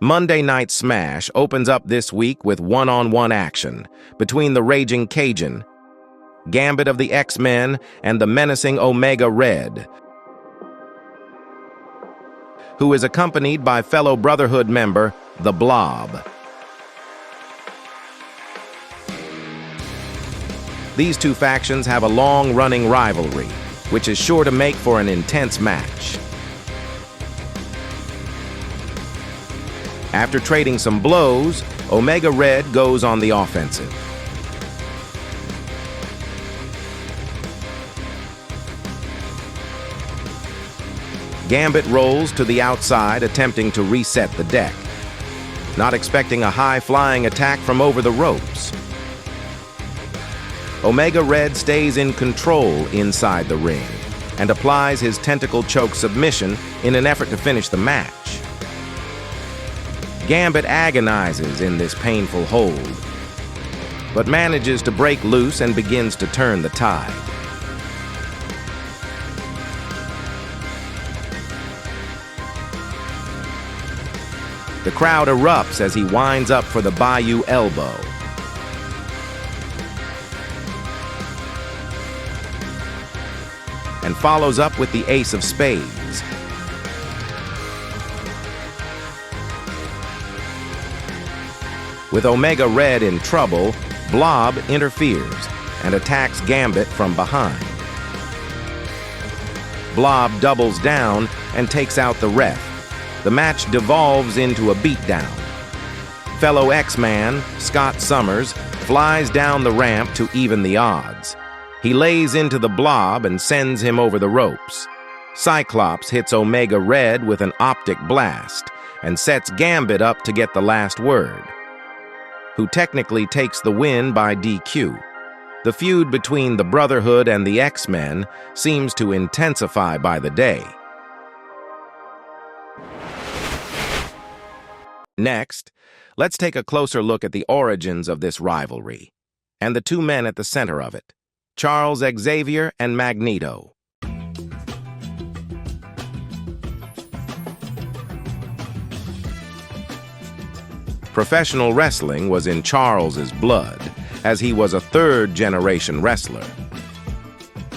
Monday Night Smash opens up this week with one-on-one action between the Raging Cajun, Gambit of the X-Men, and the menacing Omega Red, who is accompanied by fellow Brotherhood member, the Blob. These two factions have a long-running rivalry, which is sure to make for an intense match. After trading some blows, Omega Red goes on the offensive. Gambit rolls to the outside, attempting to reset the deck, not expecting a high-flying attack from over the ropes. Omega Red stays in control inside the ring and applies his tentacle choke submission in an effort to finish the match. Gambit agonizes in this painful hold, but manages to break loose and begins to turn the tide. The crowd erupts as he winds up for the Bayou Elbow. And follows up with the Ace of Spades. With Omega Red in trouble, Blob interferes and attacks Gambit from behind. Blob doubles down and takes out the ref. The match devolves into a beatdown. Fellow X-Man, Scott Summers, flies down the ramp to even the odds. He lays into the Blob and sends him over the ropes. Cyclops hits Omega Red with an optic blast and sets Gambit up to get the last word, who technically takes the win by DQ. The feud between the Brotherhood and the X-Men seems to intensify by the day. Next, let's take a closer look at the origins of this rivalry and the two men at the center of it, Charles Xavier and Magneto. Professional wrestling was in Charles's blood, as he was a third-generation wrestler.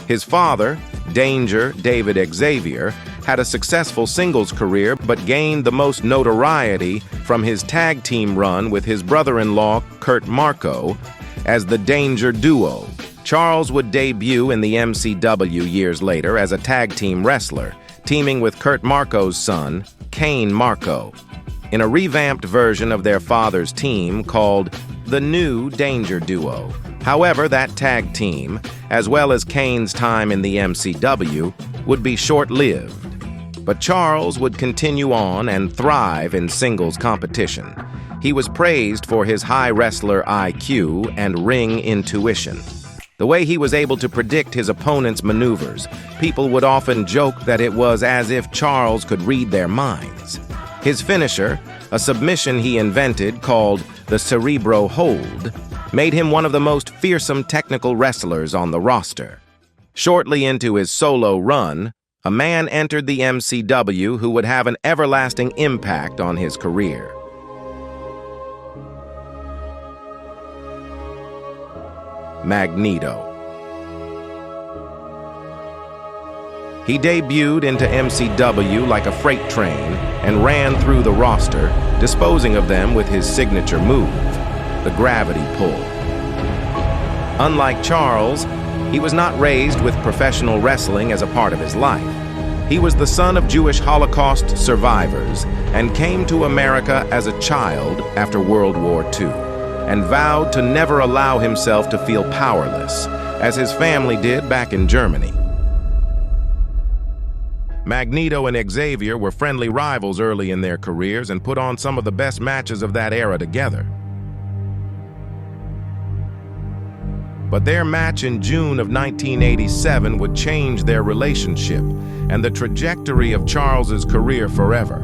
His father, Danger David Xavier, had a successful singles career but gained the most notoriety from his tag team run with his brother-in-law, Kurt Marco, as the Danger Duo. Charles would debut in the MCW years later as a tag team wrestler, teaming with Kurt Marco's son, Kane Marco, in a revamped version of their father's team called the New Danger Duo. However, that tag team, as well as Kane's time in the MCW, would be short-lived. But Charles would continue on and thrive in singles competition. He was praised for his high wrestler IQ and ring intuition. The way he was able to predict his opponent's maneuvers, people would often joke that it was as if Charles could read their minds. His finisher, a submission he invented called the Cerebro Hold, made him one of the most fearsome technical wrestlers on the roster. Shortly into his solo run, a man entered the MCW who would have an everlasting impact on his career. Magneto. He debuted into MCW like a freight train and ran through the roster, disposing of them with his signature move, the gravity pull. Unlike Charles, he was not raised with professional wrestling as a part of his life. He was the son of Jewish Holocaust survivors and came to America as a child after World War II, and vowed to never allow himself to feel powerless, as his family did back in Germany. Magneto and Xavier were friendly rivals early in their careers and put on some of the best matches of that era together. But their match in June of 1987 would change their relationship and the trajectory of Charles's career forever.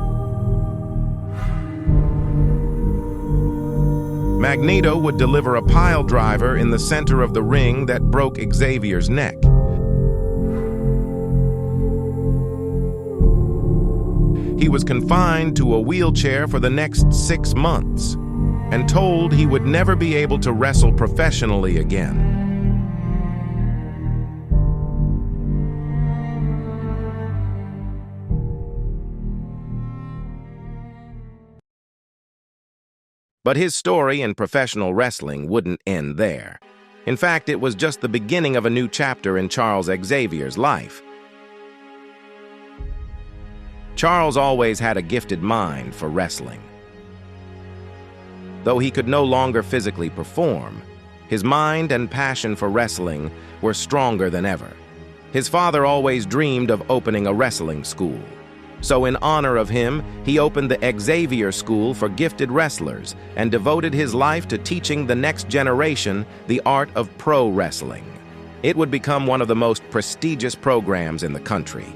Magneto would deliver a pile driver in the center of the ring that broke Xavier's neck. He he was confined to a wheelchair for the next 6 months and told he would never be able to wrestle professionally again. But his story in professional wrestling wouldn't end there. In fact, it was just the beginning of a new chapter in Charles Xavier's life. Charles always had a gifted mind for wrestling. Though he could no longer physically perform, his mind and passion for wrestling were stronger than ever. His father always dreamed of opening a wrestling school. So in honor of him, he opened the Xavier School for gifted wrestlers and devoted his life to teaching the next generation the art of pro wrestling. It would become one of the most prestigious programs in the country.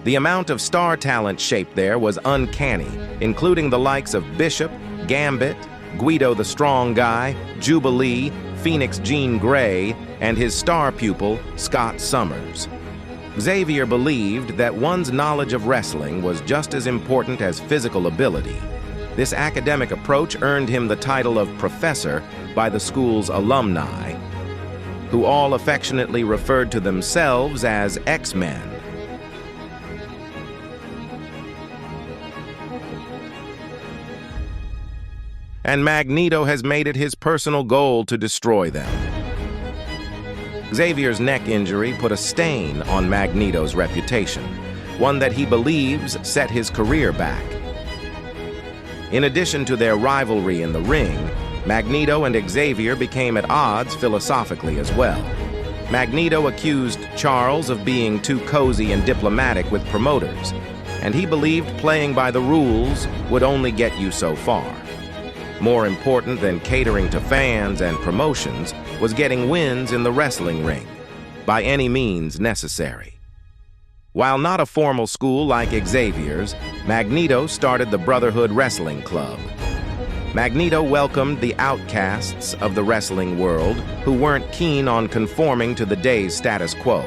The amount of star talent shaped there was uncanny, including the likes of Bishop, Gambit, Guido the Strong Guy, Jubilee, Phoenix Jean Grey, and his star pupil, Scott Summers. Xavier believed that one's knowledge of wrestling was just as important as physical ability. This academic approach earned him the title of professor by the school's alumni, who all affectionately referred to themselves as X-Men. And Magneto has made it his personal goal to destroy them. Xavier's neck injury put a stain on Magneto's reputation, one that he believes set his career back. In addition to their rivalry in the ring, Magneto and Xavier became at odds philosophically as well. Magneto accused Charles of being too cozy and diplomatic with promoters, and he believed playing by the rules would only get you so far. More important than catering to fans and promotions was getting wins in the wrestling ring, by any means necessary. While not a formal school like Xavier's, Magneto started the Brotherhood Wrestling Club. Magneto welcomed the outcasts of the wrestling world who weren't keen on conforming to the day's status quo.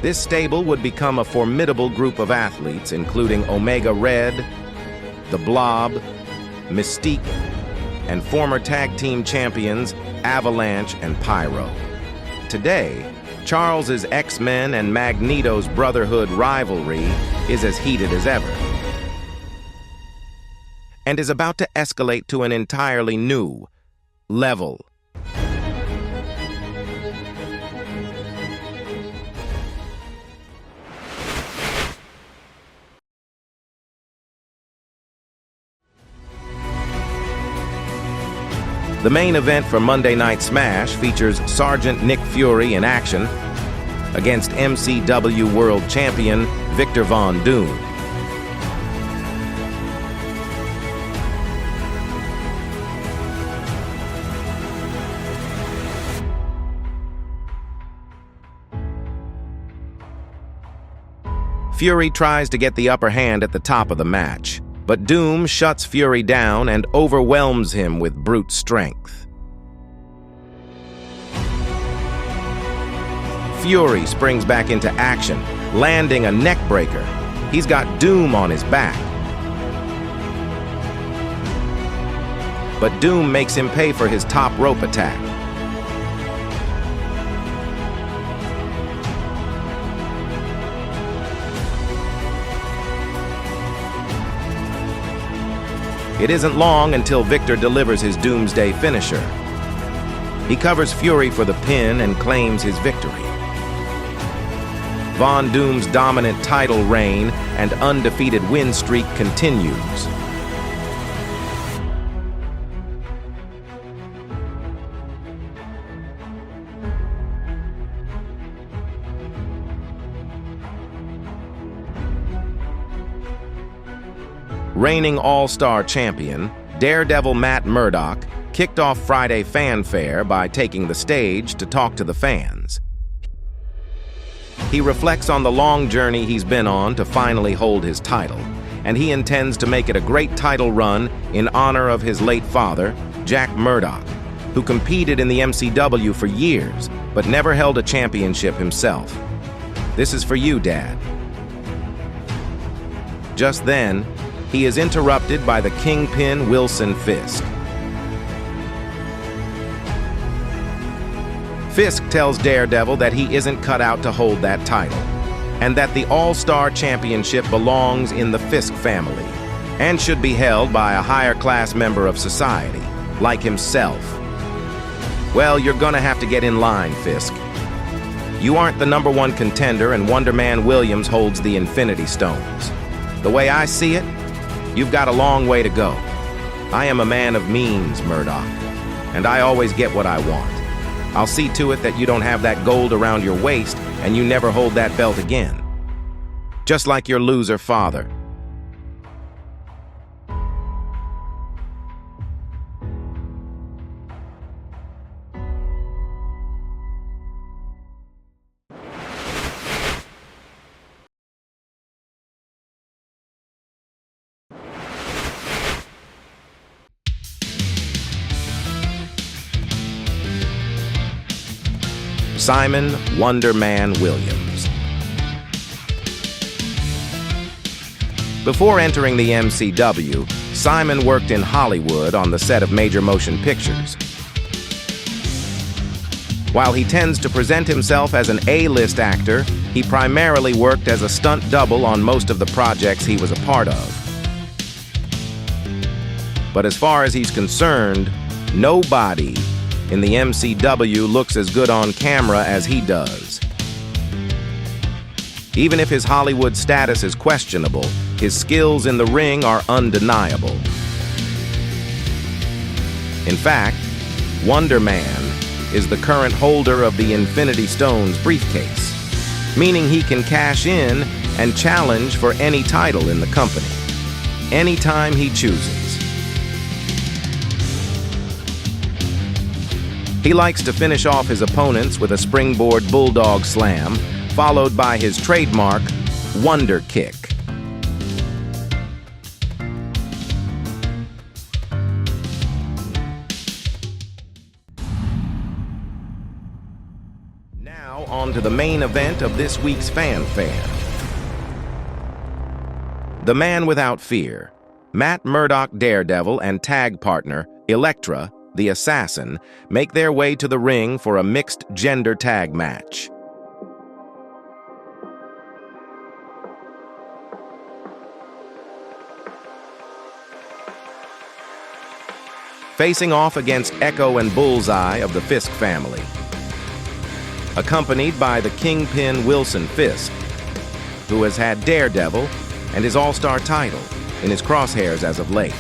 This stable would become a formidable group of athletes, including Omega Red, The Blob, Mystique, and former tag team champions Avalanche and Pyro. Today, Charles's X-Men and Magneto's Brotherhood rivalry is as heated as ever, and is about to escalate to an entirely new level. The main event for Monday Night Smash features Sergeant Nick Fury in action against MCW World Champion Victor Von Doom. Fury tries to get the upper hand at the top of the match, but Doom shuts Fury down and overwhelms him with brute strength. Fury springs back into action, landing a neckbreaker. He's got Doom on his back. But Doom makes him pay for his top rope attack. It isn't long until Victor delivers his Doomsday finisher. He covers Fury for the pin and claims his victory. Von Doom's dominant title reign and undefeated win streak continues. Reigning All-Star champion, Daredevil Matt Murdock, kicked off Friday fanfare by taking the stage to talk to the fans. He reflects on the long journey he's been on to finally hold his title, and he intends to make it a great title run in honor of his late father, Jack Murdock, who competed in the MCW for years, but never held a championship himself. This is for you, Dad. Just then, he is interrupted by the Kingpin Wilson Fisk. Fisk tells Daredevil that he isn't cut out to hold that title, and that the All-Star Championship belongs in the Fisk family, and should be held by a higher-class member of society, like himself. Well, you're gonna have to get in line, Fisk. You aren't the #1 contender, and Wonder Man Williams holds the Infinity Stones. The way I see it, you've got a long way to go. I am a man of means, Murdoch, and I always get what I want. I'll see to it that you don't have that gold around your waist and you never hold that belt again. Just like your loser father. Simon Wonder Man Williams. Before entering the MCW, Simon worked in Hollywood on the set of major motion pictures. While he tends to present himself as an A-list actor, he primarily worked as a stunt double on most of the projects he was a part of. But as far as he's concerned, nobody in the MCW looks as good on camera as he does. Even if his Hollywood status is questionable, his skills in the ring are undeniable. In fact, Wonder Man is the current holder of the Infinity Stones briefcase, meaning he can cash in and challenge for any title in the company, anytime he chooses. He likes to finish off his opponents with a springboard bulldog slam, followed by his trademark Wonder Kick. Now on to the main event of this week's fanfare. The Man Without Fear, Matt Murdock Daredevil and tag partner Elektra, the Assassin, make their way to the ring for a mixed-gender tag match. Facing off against Echo and Bullseye of the Fisk family, accompanied by the Kingpin Wilson Fisk, who has had Daredevil and his All-Star title in his crosshairs as of late.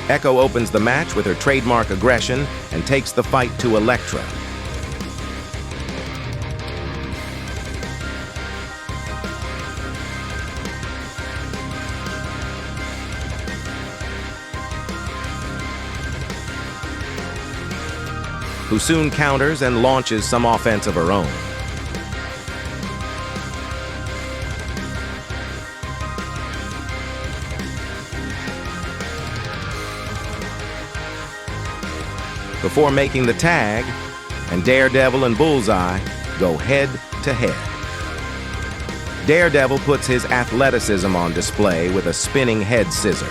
Echo opens the match with her trademark aggression and takes the fight to Elektra. Who soon counters and launches some offense of her own. Before making the tag, and Daredevil and Bullseye go head-to-head. Daredevil puts his athleticism on display with a spinning head scissor.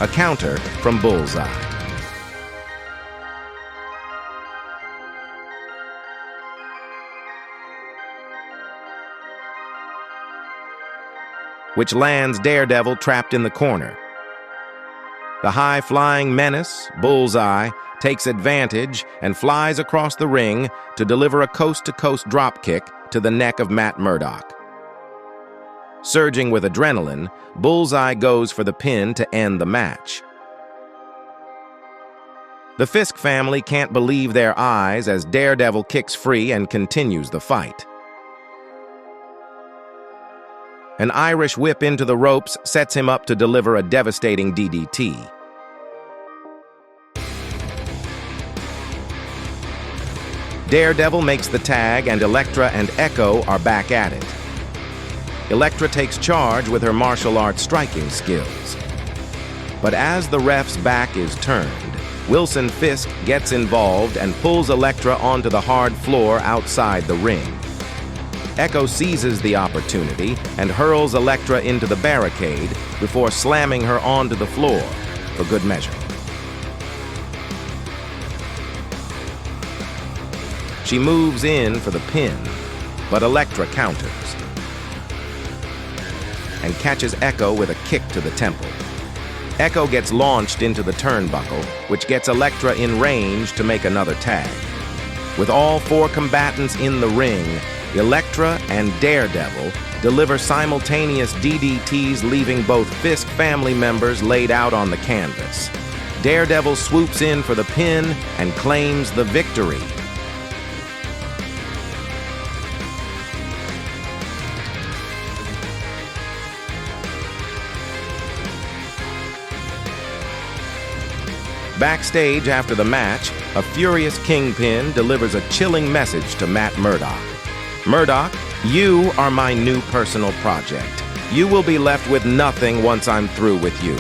A counter from Bullseye. Which lands Daredevil trapped in the corner. The high-flying menace, Bullseye, takes advantage and flies across the ring to deliver a coast-to-coast dropkick to the neck of Matt Murdock. Surging with adrenaline, Bullseye goes for the pin to end the match. The Fisk family can't believe their eyes as Daredevil kicks free and continues the fight. An Irish whip into the ropes sets him up to deliver a devastating DDT. Daredevil makes the tag, and Elektra and Echo are back at it. Elektra takes charge with her martial arts striking skills. But as the ref's back is turned, Wilson Fisk gets involved and pulls Elektra onto the hard floor outside the ring. Echo seizes the opportunity and hurls Elektra into the barricade before slamming her onto the floor for good measure. She moves in for the pin, but Elektra counters and catches Echo with a kick to the temple. Echo gets launched into the turnbuckle, which gets Elektra in range to make another tag. With all four combatants in the ring, Elektra and Daredevil deliver simultaneous DDTs, leaving both Fisk family members laid out on the canvas. Daredevil swoops in for the pin and claims the victory. Backstage after the match, a furious Kingpin delivers a chilling message to Matt Murdock. Murdock, you are my new personal project. You will be left with nothing once I'm through with you.